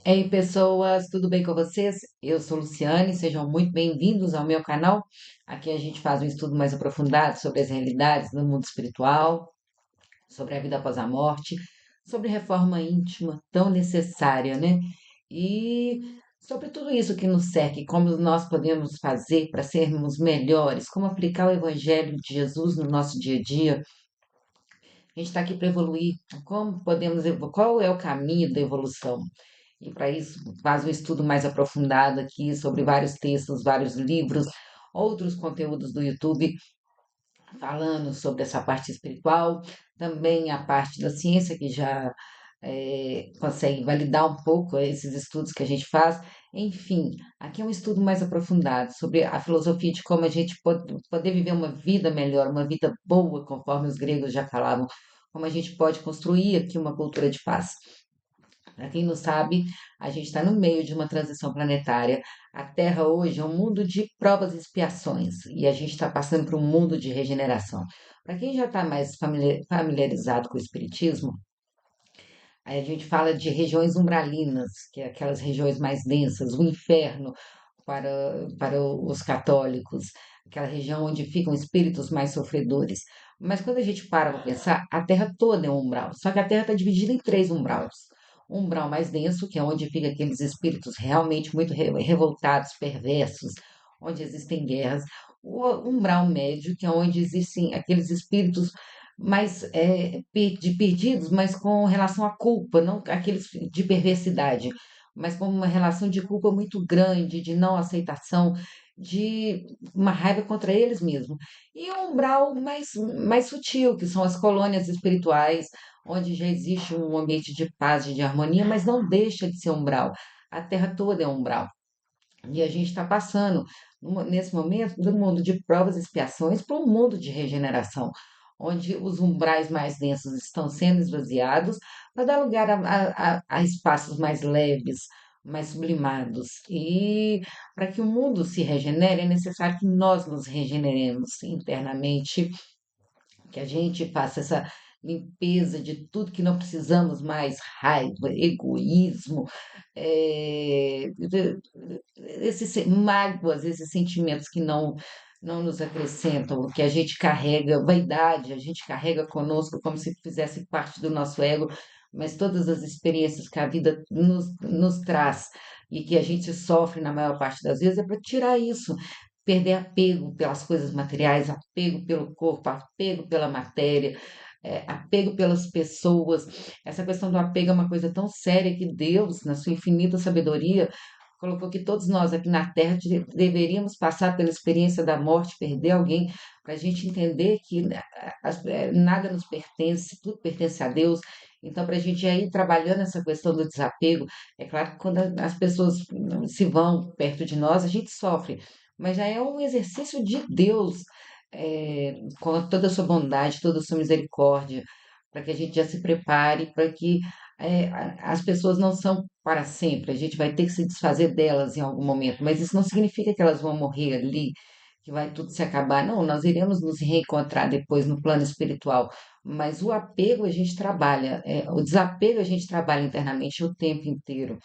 Ei, pessoas, tudo bem com vocês? Eu sou Luciane, sejam muito bem-vindos ao meu canal. Aqui a gente faz um estudo mais aprofundado sobre as realidades do mundo espiritual, sobre a vida após a morte, sobre reforma íntima tão necessária, né? E sobre tudo isso que nos cerca, e como nós podemos fazer para sermos melhores, como aplicar o Evangelho de Jesus no nosso dia a dia. A gente está aqui para evoluir. Como podemos, qual é o caminho da evolução? E para isso faz um estudo mais aprofundado aqui sobre vários textos, vários livros, outros conteúdos do YouTube falando sobre essa parte espiritual, também a parte da ciência que já consegue validar um pouco esses estudos que a gente faz. Enfim, aqui é um estudo mais aprofundado sobre a filosofia de como a gente pode poder viver uma vida melhor, uma vida boa, conforme os gregos já falavam, como a gente pode construir aqui uma cultura de paz. Para quem não sabe, a gente está no meio de uma transição planetária. A Terra hoje é um mundo de provas e expiações, e a gente está passando por um mundo de regeneração. Para quem já está mais familiarizado com o Espiritismo, aí a gente fala de regiões umbralinas, que é aquelas regiões mais densas, o inferno para os católicos, aquela região onde ficam espíritos mais sofredores. Mas quando a gente para pensar, a Terra toda é um umbral, só que a Terra está dividida em três umbraus. Um umbral mais denso, que é onde ficam aqueles espíritos realmente muito revoltados, perversos, onde existem guerras. O umbral médio, que é onde existem aqueles espíritos mais perdidos, mas com relação à culpa, não aqueles de perversidade, mas com uma relação de culpa muito grande, de não aceitação, de uma raiva contra eles mesmos. E um umbral mais sutil, que são as colônias espirituais, onde já existe um ambiente de paz e de harmonia, mas não deixa de ser umbral. A Terra toda é umbral. E a gente está passando, nesse momento, do mundo de provas e expiações para um mundo de regeneração, onde os umbrais mais densos estão sendo esvaziados para dar lugar a espaços mais leves, mais sublimados. E para que o mundo se regenere, é necessário que nós nos regeneremos internamente, que a gente faça essa limpeza de tudo que não precisamos mais, raiva, egoísmo, mágoas, esses sentimentos que não nos acrescentam, que a gente carrega, vaidade, a gente carrega conosco como se fizesse parte do nosso ego, mas todas as experiências que a vida nos traz e que a gente sofre na maior parte das vezes é para tirar isso, perder apego pelas coisas materiais, apego pelo corpo, apego pela matéria, apego pelas pessoas. Essa questão do apego é uma coisa tão séria que Deus, na sua infinita sabedoria, colocou que todos nós aqui na Terra deveríamos passar pela experiência da morte, perder alguém, para a gente entender que nada nos pertence, tudo pertence a Deus. Então, para a gente ir trabalhando essa questão do desapego, é claro que quando as pessoas se vão perto de nós, a gente sofre, mas já é um exercício de Deus, com toda a sua bondade, toda a sua misericórdia, para que a gente já se prepare, para que as pessoas não são para sempre, a gente vai ter que se desfazer delas em algum momento, mas isso não significa que elas vão morrer ali, que vai tudo se acabar. Não, nós iremos nos reencontrar depois no plano espiritual, mas o apego a gente trabalha, o desapego a gente trabalha internamente o tempo inteiro.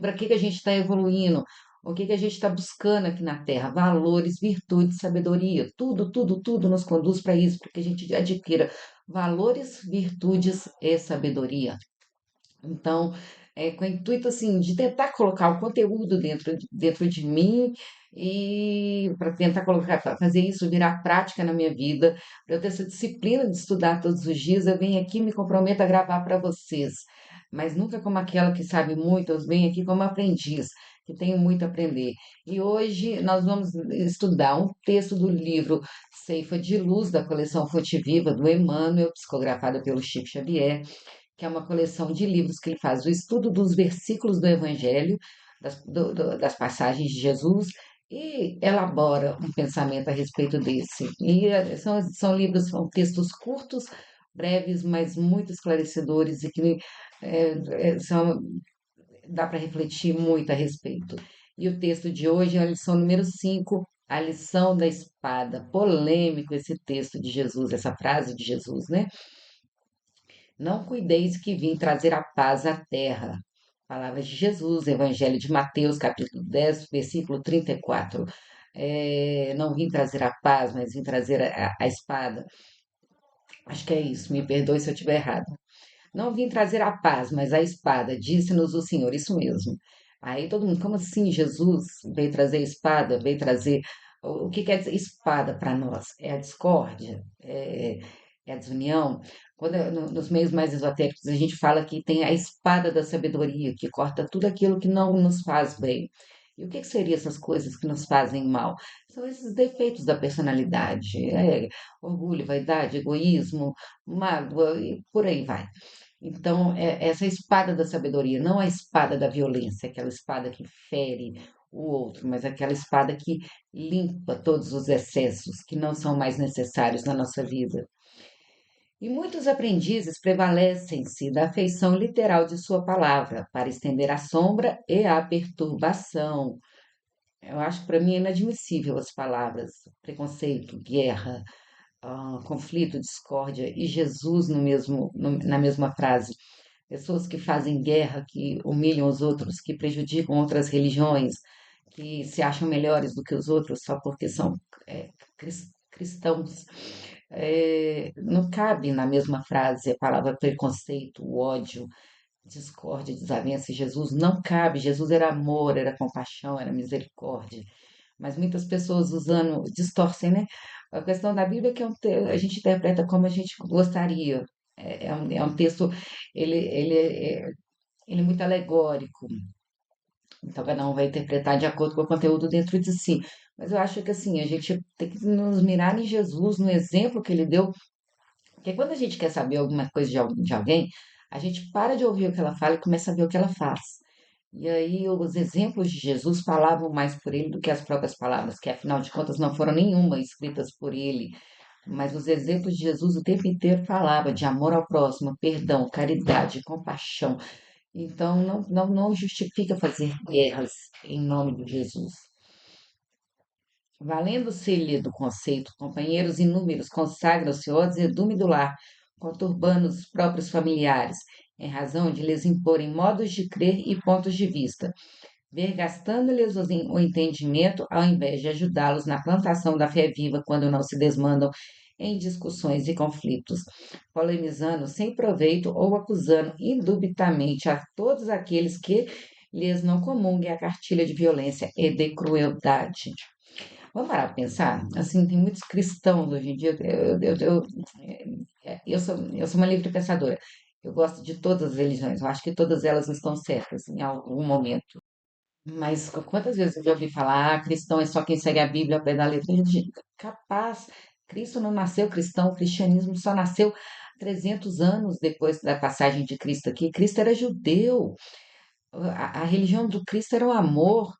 Para que a gente está evoluindo? O que a gente está buscando aqui na Terra? Valores, virtudes, sabedoria. Tudo, tudo, tudo nos conduz para isso, para que a gente adquira valores, virtudes e sabedoria. Então, com o intuito assim de tentar colocar o conteúdo dentro de mim e para tentar colocar, fazer isso virar prática na minha vida, para eu ter essa disciplina de estudar todos os dias, eu venho aqui e me comprometo a gravar para vocês, mas nunca como aquela que sabe muito, eu venho aqui como aprendiz, que tenho muito a aprender. E hoje nós vamos estudar um texto do livro Ceifa de Luz, da coleção Fonte Viva, do Emmanuel, psicografada pelo Chico Xavier, que é uma coleção de livros que ele faz o estudo dos versículos do Evangelho, das passagens de Jesus, e elabora um pensamento a respeito desse. E são livros, são textos curtos, breves, mas muito esclarecedores e que dá para refletir muito a respeito. E o texto de hoje é a lição número 5, a lição da espada. Polêmico esse texto de Jesus, essa frase de Jesus, né? Não cuideis que vim trazer a paz à terra. Palavras de Jesus, Evangelho de Mateus, capítulo 10, versículo 34. Não vim trazer a paz, mas vim trazer a espada. Acho que é isso, me perdoe se eu estiver errado. Não vim trazer a paz, mas a espada, disse-nos o Senhor, isso mesmo. Aí todo mundo, como assim Jesus veio trazer espada, veio trazer. O que quer dizer espada para nós? É a discórdia? É a desunião? Nos meios mais esotéricos a gente fala que tem a espada da sabedoria, que corta tudo aquilo que não nos faz bem. E o que seriam essas coisas que nos fazem mal? São esses defeitos da personalidade, orgulho, vaidade, egoísmo, mágoa e por aí vai. Então, essa espada da sabedoria, não a espada da violência, aquela espada que fere o outro, mas aquela espada que limpa todos os excessos que não são mais necessários na nossa vida. E muitos aprendizes prevalecem-se da afeição literal de sua palavra, para estender a sombra e a perturbação. Eu acho que para mim é inadmissível as palavras preconceito, guerra, conflito, discórdia e Jesus na mesma frase. Pessoas que fazem guerra, que humilham os outros, que prejudicam outras religiões, que se acham melhores do que os outros só porque são cristãos. Não cabe na mesma frase a palavra preconceito, ódio, discórdia, desavença. Jesus não cabe. Jesus era amor, era compaixão, era misericórdia. Mas muitas pessoas usando, distorcem, né? A questão da Bíblia é que a gente interpreta como a gente gostaria. É um texto, ele é muito alegórico, então cada um vai interpretar de acordo com o conteúdo dentro de si. Mas eu acho que assim, a gente tem que nos mirar em Jesus, no exemplo que ele deu, porque quando a gente quer saber alguma coisa de alguém, a gente para de ouvir o que ela fala e começa a ver o que ela faz. E aí os exemplos de Jesus falavam mais por ele do que as próprias palavras, que afinal de contas não foram nenhuma escritas por ele, mas os exemplos de Jesus o tempo inteiro falava de amor ao próximo, perdão, caridade, compaixão. Então não justifica fazer guerras em nome de Jesus. Valendo-se-lhe do conceito, companheiros inúmeros consagram-se ao azedume do lar, conturbando os próprios familiares, em razão de lhes imporem modos de crer e pontos de vista, vergastando-lhes o entendimento ao invés de ajudá-los na plantação da fé viva quando não se desmandam em discussões e conflitos, polemizando sem proveito ou acusando indubitamente a todos aqueles que lhes não comunguem a cartilha de violência e de crueldade. Vamos parar para pensar? Assim, tem muitos cristãos hoje em dia. Eu sou uma livre pensadora. Eu gosto de todas as religiões. Eu acho que todas elas estão certas em algum momento. Mas quantas vezes eu já ouvi falar, cristão é só quem segue a Bíblia ao pé da letra? Gente, capaz, Cristo não nasceu cristão, o cristianismo só nasceu 300 anos depois da passagem de Cristo aqui. Cristo era judeu, a religião do Cristo era um amor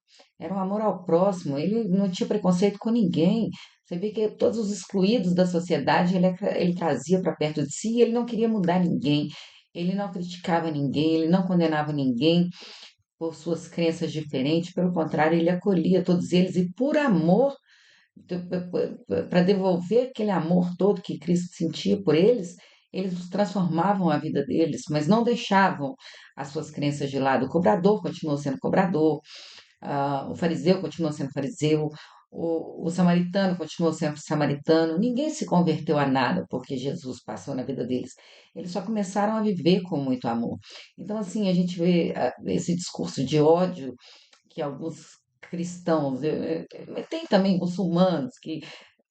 ao próximo, ele não tinha preconceito com ninguém. Você vê que todos os excluídos da sociedade ele trazia para perto de si, ele não queria mudar ninguém, ele não criticava ninguém, ele não condenava ninguém por suas crenças diferentes, pelo contrário, ele acolhia todos eles e por amor, para devolver aquele amor todo que Cristo sentia por eles transformavam a vida deles, mas não deixavam as suas crenças de lado. O cobrador continuou sendo cobrador, o fariseu continuou sendo fariseu, o samaritano continuou sendo samaritano. Ninguém se converteu a nada porque Jesus passou na vida deles. Eles só começaram a viver com muito amor. Então, assim, a gente vê esse discurso de ódio que alguns cristãos, tem também muçulmanos que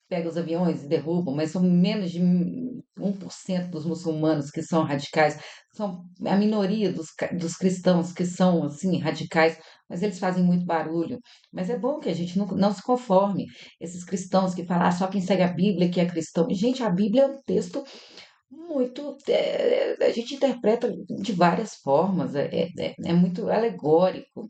pegam os aviões e derrubam, mas são menos de 1% dos muçulmanos que são radicais, são a minoria dos cristãos que são, assim, radicais, mas eles fazem muito barulho. Mas é bom que a gente não se conforme. Esses cristãos que falam, só quem segue a Bíblia que é cristão. Gente, a Bíblia é um texto muito. A gente interpreta de várias formas, é muito alegórico.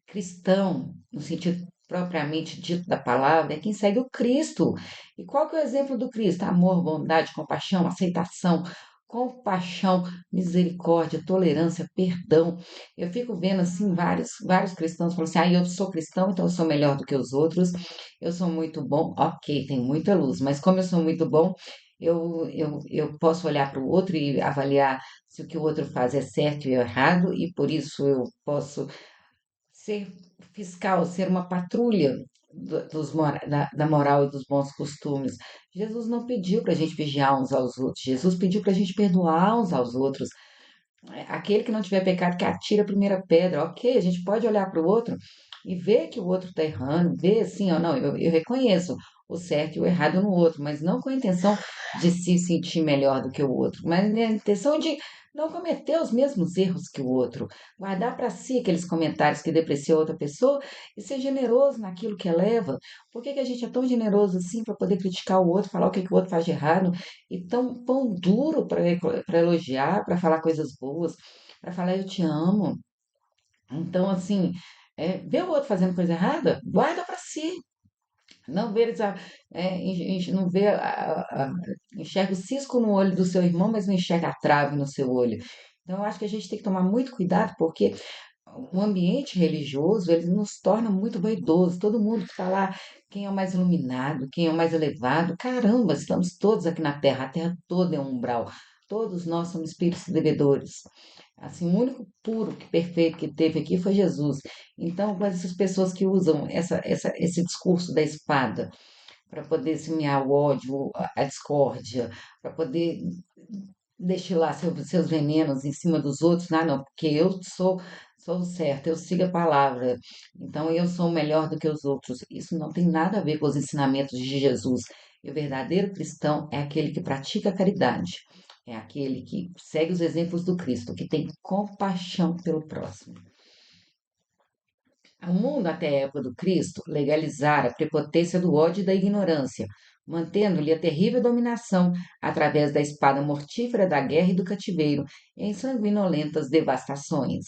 Cristão, no sentido propriamente dito da palavra, é quem segue o Cristo. E qual que é o exemplo do Cristo? Amor, bondade, compaixão, aceitação, compaixão, misericórdia, tolerância, perdão. Eu fico vendo assim vários cristãos falando assim: eu sou cristão, então eu sou melhor do que os outros. Eu sou muito bom. Ok, tem muita luz, mas como eu sou muito bom, Eu posso olhar para o outro e avaliar se o que o outro faz é certo e errado, e por isso eu posso ser fiscal, ser uma patrulha da moral e dos bons costumes. Jesus não pediu para a gente vigiar uns aos outros, Jesus pediu para a gente perdoar uns aos outros. Aquele que não tiver pecado, que atira a primeira pedra. Ok, a gente pode olhar para o outro e ver que o outro está errando, ver assim, ou não, eu reconheço o certo e o errado no outro, mas não com a intenção de se sentir melhor do que o outro, mas a intenção de não cometer os mesmos erros que o outro, guardar para si aqueles comentários que depreciam outra pessoa e ser generoso naquilo que eleva. Por que que a gente é tão generoso assim para poder criticar o outro, falar o que que o outro faz de errado? E tão pão duro para elogiar, para falar coisas boas, para falar eu te amo. Então, assim, vê o outro fazendo coisa errada, guarda para si. Não vê, não vê enxerga o cisco no olho do seu irmão, mas não enxerga a trave no seu olho. Então, eu acho que a gente tem que tomar muito cuidado, porque o ambiente religioso, ele nos torna muito vaidosos. Todo mundo que está lá, quem é o mais iluminado, quem é o mais elevado. Caramba, estamos todos aqui na Terra, a Terra toda é um umbral. Todos nós somos espíritos devedores. Assim, o único puro, que perfeito que teve aqui foi Jesus. Então, mas essas pessoas que usam esse discurso da espada para poder semear o ódio, a discórdia, para poder destilar seus venenos em cima dos outros. Ah, não, porque sou o certo, eu sigo a palavra, então eu sou melhor do que os outros. Isso não tem nada a ver com os ensinamentos de Jesus. E o verdadeiro cristão é aquele que pratica a caridade, é aquele que segue os exemplos do Cristo, que tem compaixão pelo próximo. O mundo, até a época do Cristo, legalizara a prepotência do ódio e da ignorância, mantendo-lhe a terrível dominação através da espada mortífera da guerra e do cativeiro, em sanguinolentas devastações.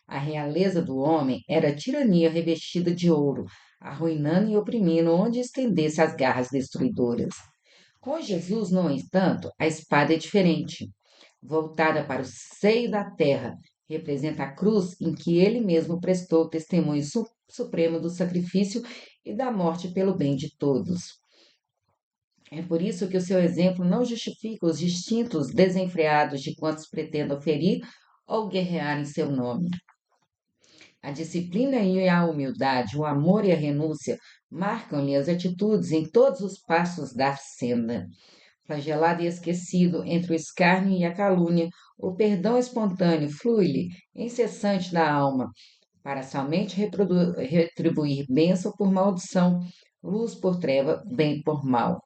A realeza do homem era a tirania revestida de ouro, arruinando e oprimindo onde estendesse as garras destruidoras. Com Jesus, no entanto, a espada é diferente. Voltada para o seio da terra, representa a cruz em que ele mesmo prestou o testemunho supremo do sacrifício e da morte pelo bem de todos. É por isso que o seu exemplo não justifica os distintos desenfreados de quantos pretendam ferir ou guerrear em seu nome. A disciplina e a humildade, o amor e a renúncia marcam-lhe as atitudes em todos os passos da senda. Flagelado e esquecido entre o escárnio e a calúnia, o perdão espontâneo flui-lhe, incessante da alma, para somente retribuir bênção por maldição, luz por treva, bem por mal.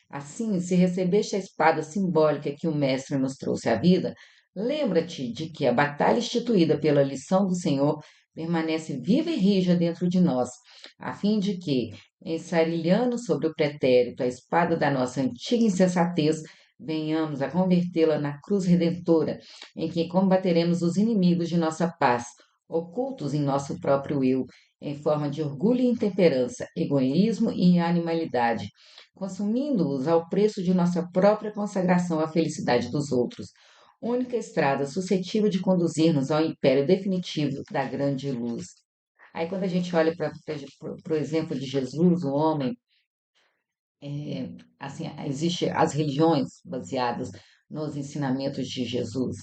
Assim, se recebeste a espada simbólica que o Mestre nos trouxe à vida, lembra-te de que a batalha instituída pela lição do Senhor permanece viva e rija dentro de nós, a fim de que, ensarilhando sobre o pretérito a espada da nossa antiga insensatez, venhamos a convertê-la na cruz redentora, em que combateremos os inimigos de nossa paz, ocultos em nosso próprio eu, em forma de orgulho e intemperança, egoísmo e animalidade, consumindo-os ao preço de nossa própria consagração à felicidade dos outros, única estrada suscetível de conduzir-nos ao império definitivo da grande luz. Aí, quando a gente olha para o exemplo de Jesus, o homem, assim, existe as religiões baseadas nos ensinamentos de Jesus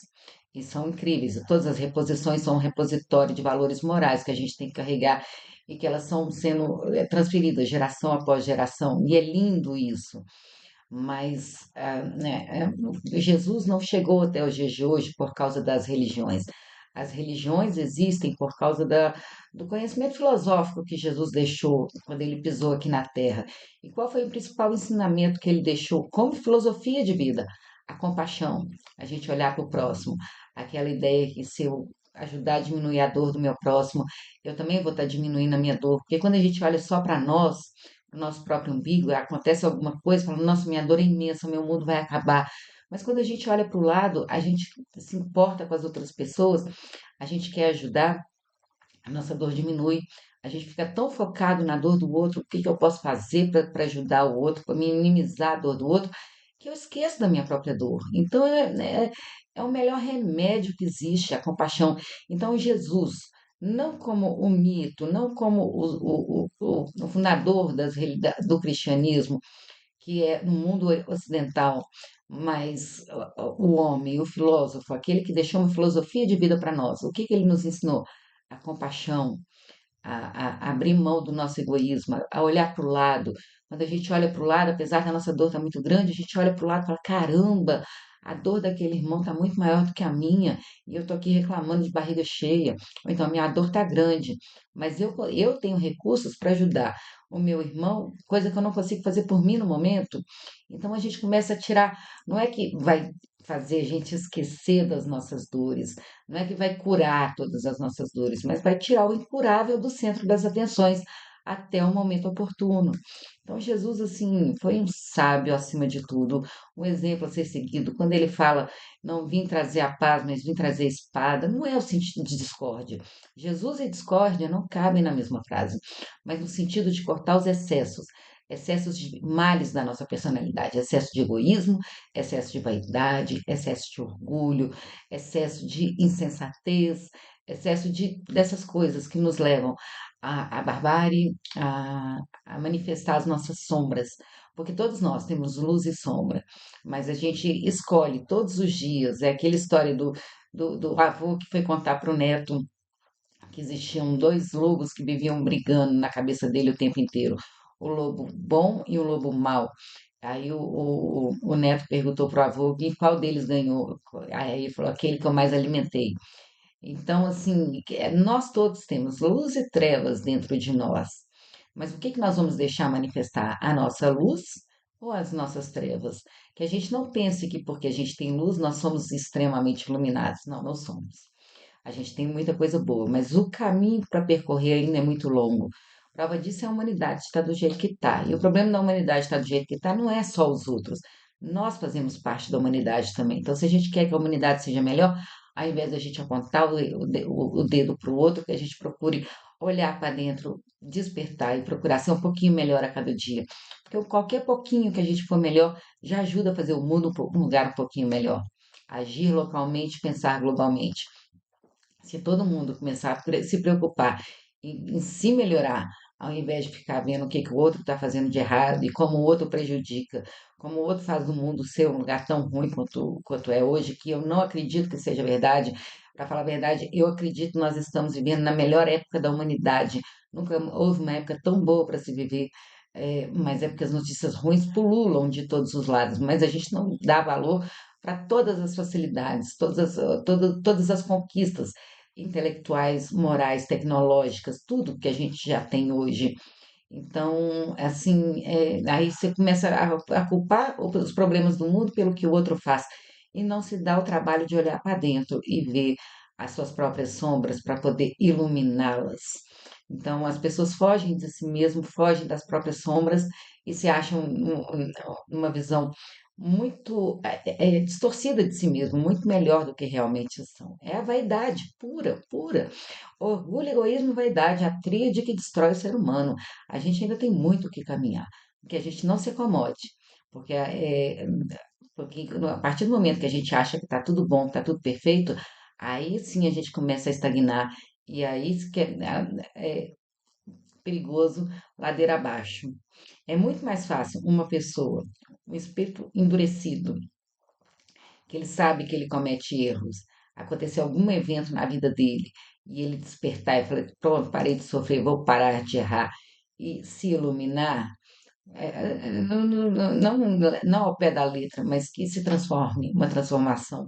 e são incríveis. Todas as reposições são um repositório de valores morais que a gente tem que carregar e que elas são sendo transferidas geração após geração. E é lindo isso. Mas Jesus não chegou até os dias de hoje por causa das religiões. As religiões existem por causa do conhecimento filosófico que Jesus deixou quando ele pisou aqui na Terra. E qual foi o principal ensinamento que ele deixou como filosofia de vida? A compaixão, a gente olhar para o próximo, aquela ideia que se eu ajudar a diminuir a dor do meu próximo, eu também vou estar diminuindo a minha dor. Porque quando a gente olha só para nós, o nosso próprio umbigo, acontece alguma coisa, fala, nossa, minha dor é imensa, meu mundo vai acabar. Mas quando a gente olha para o lado, a gente se importa com as outras pessoas, a gente quer ajudar, a nossa dor diminui, a gente fica tão focado na dor do outro, o que que eu posso fazer para ajudar o outro, para minimizar a dor do outro, que eu esqueço da minha própria dor. Então, é o melhor remédio que existe, a compaixão. Então, Jesus, não como o mito, não como o fundador do cristianismo, que é no mundo ocidental, mas o homem, o filósofo, aquele que deixou uma filosofia de vida para nós, o que que ele nos ensinou? A compaixão, a abrir mão do nosso egoísmo, a olhar para o lado. Quando a gente olha para o lado, apesar da nossa dor estar muito grande, a gente olha para o lado e fala: caramba, a dor daquele irmão está muito maior do que a minha, e eu estou aqui reclamando de barriga cheia. Ou então, a minha dor está grande, mas eu tenho recursos para ajudar o meu irmão, coisa que eu não consigo fazer por mim no momento. Então, a gente começa a tirar. Não é que vai fazer a gente esquecer das nossas dores, não é que vai curar todas as nossas dores, mas vai tirar o incurável do centro das atenções até o momento oportuno. Então, Jesus, assim, foi um sábio acima de tudo, um exemplo a ser seguido. Quando ele fala, não vim trazer a paz, mas vim trazer a espada, não é o sentido de discórdia. Jesus e discórdia não cabem na mesma frase, mas no sentido de cortar os excessos. Excessos de males da nossa personalidade, excesso de egoísmo, excesso de vaidade, excesso de orgulho, excesso de insensatez, excesso dessas coisas que nos levam à barbárie, a manifestar as nossas sombras. Porque todos nós temos luz e sombra, mas a gente escolhe todos os dias. É aquela história do avô que foi contar para o neto que existiam dois lobos que viviam brigando na cabeça dele o tempo inteiro, o lobo bom e o lobo mau. Aí o neto perguntou para o avô e qual deles ganhou. Aí ele falou, aquele que eu mais alimentei. Então, assim, nós todos temos luz e trevas dentro de nós. Mas o que que nós vamos deixar manifestar? A nossa luz ou as nossas trevas? Que a gente não pense que porque a gente tem luz nós somos extremamente iluminados. Não, não somos. A gente tem muita coisa boa, mas o caminho para percorrer ainda é muito longo. Prova disso é a humanidade estar do jeito que está. E o problema da humanidade estar do jeito que está não é só os outros. Nós fazemos parte da humanidade também. Então, se a gente quer que a humanidade seja melhor, ao invés de a gente apontar o dedo para o outro, que a gente procure olhar para dentro, despertar e procurar ser um pouquinho melhor a cada dia. Porque qualquer pouquinho que a gente for melhor já ajuda a fazer o mundo um lugar um pouquinho melhor. Agir localmente, pensar globalmente. Se todo mundo começar a se preocupar em se melhorar, ao invés de ficar vendo o que, que o outro está fazendo de errado e como o outro prejudica, como o outro faz do mundo ser um lugar tão ruim quanto é hoje, que eu não acredito que seja verdade. Para falar a verdade, eu acredito que nós estamos vivendo na melhor época da humanidade. Nunca houve uma época tão boa para se viver. Mas é porque as notícias ruins pululam de todos os lados, mas a gente não dá valor para todas as facilidades, todas as conquistas intelectuais, morais, tecnológicas, tudo que a gente já tem hoje. Então, assim, aí você começa a culpar os problemas do mundo pelo que o outro faz e não se dá o trabalho de olhar para dentro e ver as suas próprias sombras para poder iluminá-las. Então, as pessoas fogem de si mesmo, fogem das próprias sombras e se acham numa visão muito distorcida de si mesmo, muito melhor do que realmente são. É a vaidade pura, pura. Orgulho, egoísmo e vaidade, a tríade que destrói o ser humano. A gente ainda tem muito o que caminhar, que a gente não se acomode, porque, porque a partir do momento que a gente acha que está tudo bom, que está tudo perfeito, aí sim a gente começa a estagnar, e aí isso que é perigoso, ladeira abaixo. É muito mais fácil uma pessoa, um espírito endurecido, que ele sabe que ele comete erros, acontecer algum evento na vida dele e ele despertar e falar, pronto, parei de sofrer, vou parar de errar e se iluminar, não ao pé da letra, mas que se transforme, uma transformação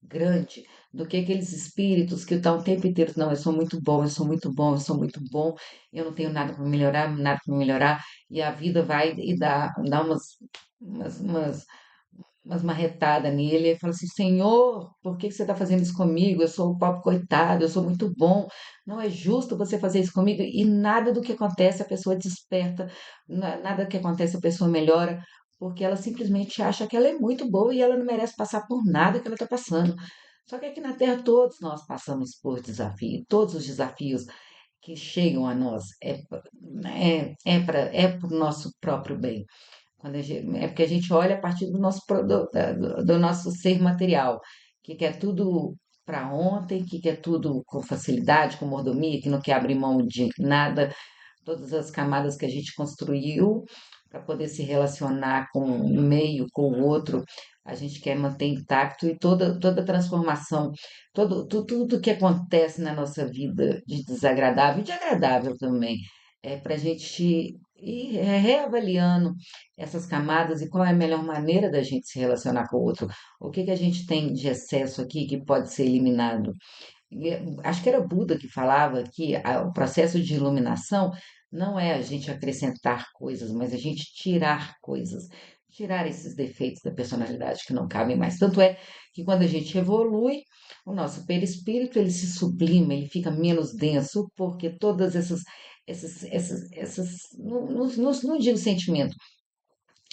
grande do que aqueles espíritos que estão o tempo inteiro, não, eu sou muito bom, eu sou muito bom, eu sou muito bom, eu não tenho nada para melhorar, nada para melhorar, e a vida vai e dá umas, umas umas marretadas nele, ele fala assim, Senhor, por que que você está fazendo isso comigo? Eu sou o pobre coitado, eu sou muito bom, não é justo você fazer isso comigo, e nada do que acontece a pessoa desperta, nada que acontece a pessoa melhora, porque ela simplesmente acha que ela é muito boa e ela não merece passar por nada que ela está passando. Só que aqui na Terra todos nós passamos por desafio, todos os desafios que chegam a nós é para o nosso próprio bem. É porque a gente olha a partir do nosso, do nosso ser material, que quer tudo para ontem, que quer tudo com facilidade, com mordomia, que não quer abrir mão de nada, todas as camadas que a gente construiu para poder se relacionar com o meio, com o outro. A gente quer manter intacto e toda transformação, tudo que acontece na nossa vida de desagradável e de agradável também, é para a gente ir reavaliando essas camadas e qual é a melhor maneira da gente se relacionar com o outro. O que que a gente tem de excesso aqui que pode ser eliminado? Acho que era Buda que falava que o processo de iluminação não é a gente acrescentar coisas, mas a gente tirar coisas, tirar esses defeitos da personalidade que não cabem mais. Tanto é que quando a gente evolui, o nosso perispírito ele se sublima, ele fica menos denso, porque todas não digo sentimento,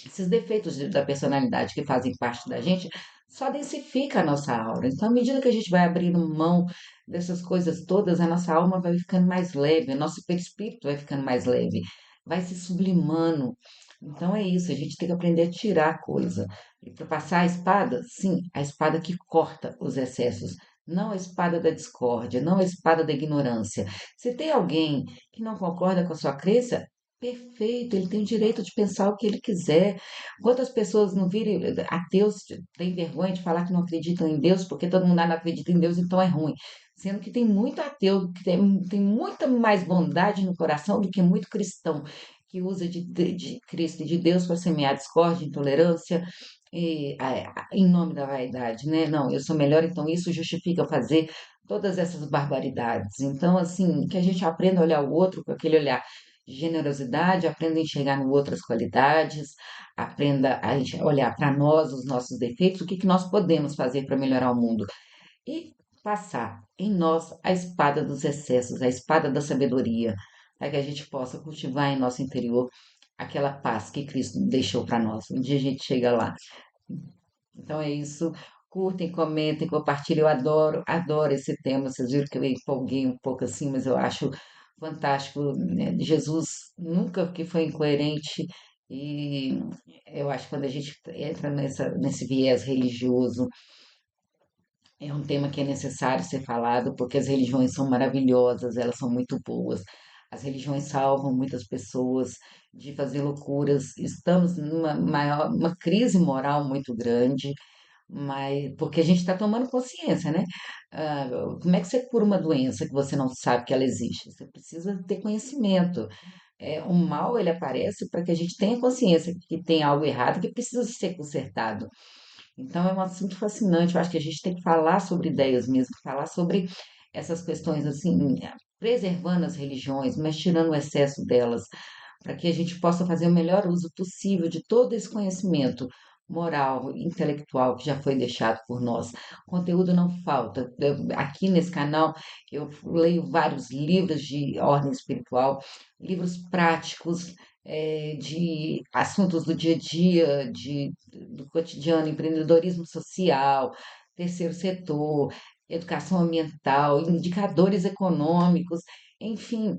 esses defeitos da personalidade que fazem parte da gente só densifica a nossa aura. Então, à medida que a gente vai abrindo mão dessas coisas todas, a nossa alma vai ficando mais leve, o nosso perispírito vai ficando mais leve, vai se sublimando. Então é isso, a gente tem que aprender a tirar a coisa. E para passar a espada, sim, a espada que corta os excessos, não a espada da discórdia, não a espada da ignorância. Se tem alguém que não concorda com a sua crença, perfeito, ele tem o direito de pensar o que ele quiser. Quantas pessoas não virem ateus, têm vergonha de falar que não acreditam em Deus, porque todo mundo não acredita em Deus, então é ruim. Sendo que tem muito ateu, que tem muita mais bondade no coração do que muito cristão, que usa de Cristo e de Deus para semear discórdia, intolerância, em nome da vaidade, né? Não, eu sou melhor, então isso justifica eu fazer todas essas barbaridades. Então, assim, que a gente aprenda a olhar o outro com aquele olhar de generosidade, aprenda a enxergar no outras qualidades, aprenda a olhar para nós, os nossos defeitos, o que que nós podemos fazer para melhorar o mundo e passar em nós a espada dos excessos, a espada da sabedoria, para que a gente possa cultivar em nosso interior aquela paz que Cristo deixou para nós. Um dia a gente chega lá. Então é isso. Curtem, comentem, compartilhem. Eu adoro esse tema. Vocês viram que eu empolguei um pouco assim, mas eu acho fantástico, né? Jesus nunca que foi incoerente e eu acho que quando a gente entra nesse viés religioso, é um tema que é necessário ser falado, porque as religiões são maravilhosas, elas são muito boas. As religiões salvam muitas pessoas de fazer loucuras. Estamos numa uma crise moral muito grande, mas porque a gente está tomando consciência, né? Ah, como é que você cura uma doença que você não sabe que ela existe? Você precisa ter conhecimento. O mal ele aparece para que a gente tenha consciência que tem algo errado que precisa ser consertado. Então é um assunto fascinante. Eu acho que a gente tem que falar sobre ideias mesmo, falar sobre essas questões assim, preservando as religiões, mas tirando o excesso delas, para que a gente possa fazer o melhor uso possível de todo esse conhecimento moral, intelectual que já foi deixado por nós. Conteúdo não falta. Aqui nesse canal eu leio vários livros de ordem espiritual, livros práticos, de assuntos do dia a dia, do cotidiano, empreendedorismo social, terceiro setor, educação ambiental, indicadores econômicos, enfim,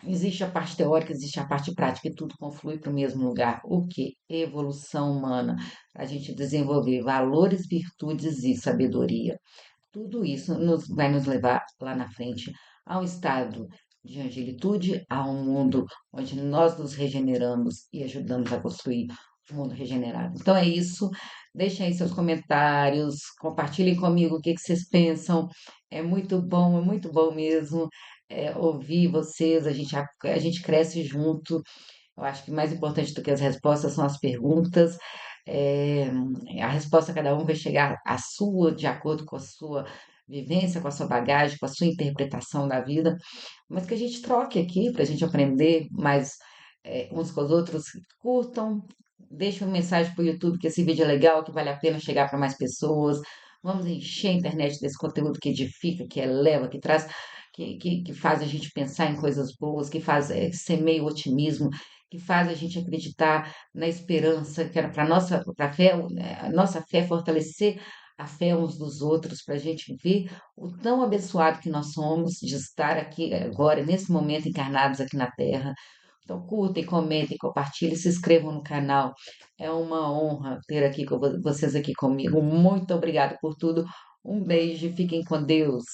existe a parte teórica, existe a parte prática e tudo conflui para o mesmo lugar. O que? Evolução humana, para a gente desenvolver valores, virtudes e sabedoria. Tudo isso vai nos levar lá na frente a um estado de angelitude, a um mundo onde nós nos regeneramos e ajudamos a construir um mundo regenerado. Então é isso. Deixem aí seus comentários, compartilhem comigo o que que vocês pensam. É muito bom mesmo ouvir vocês. A gente cresce junto. Eu acho que mais importante do que as respostas são as perguntas. É, a resposta cada um vai chegar à sua, de acordo com a sua vivência, com a sua bagagem, com a sua interpretação da vida, mas que a gente troque aqui para a gente aprender mais uns com os outros. Curtam, deixem uma mensagem para o YouTube que esse vídeo é legal, que vale a pena chegar para mais pessoas. Vamos encher a internet desse conteúdo que edifica, que eleva, que traz, que faz a gente pensar em coisas boas, que faz semeia o otimismo, que faz a gente acreditar na esperança, que era para nossa pra fé, a nossa fé fortalecer a fé uns dos outros, para a gente ver o tão abençoado que nós somos de estar aqui agora, nesse momento, encarnados aqui na Terra. Então, curtem, comentem, compartilhem, se inscrevam no canal. É uma honra ter aqui com vocês aqui comigo. Muito obrigada por tudo. Um beijo, fiquem com Deus.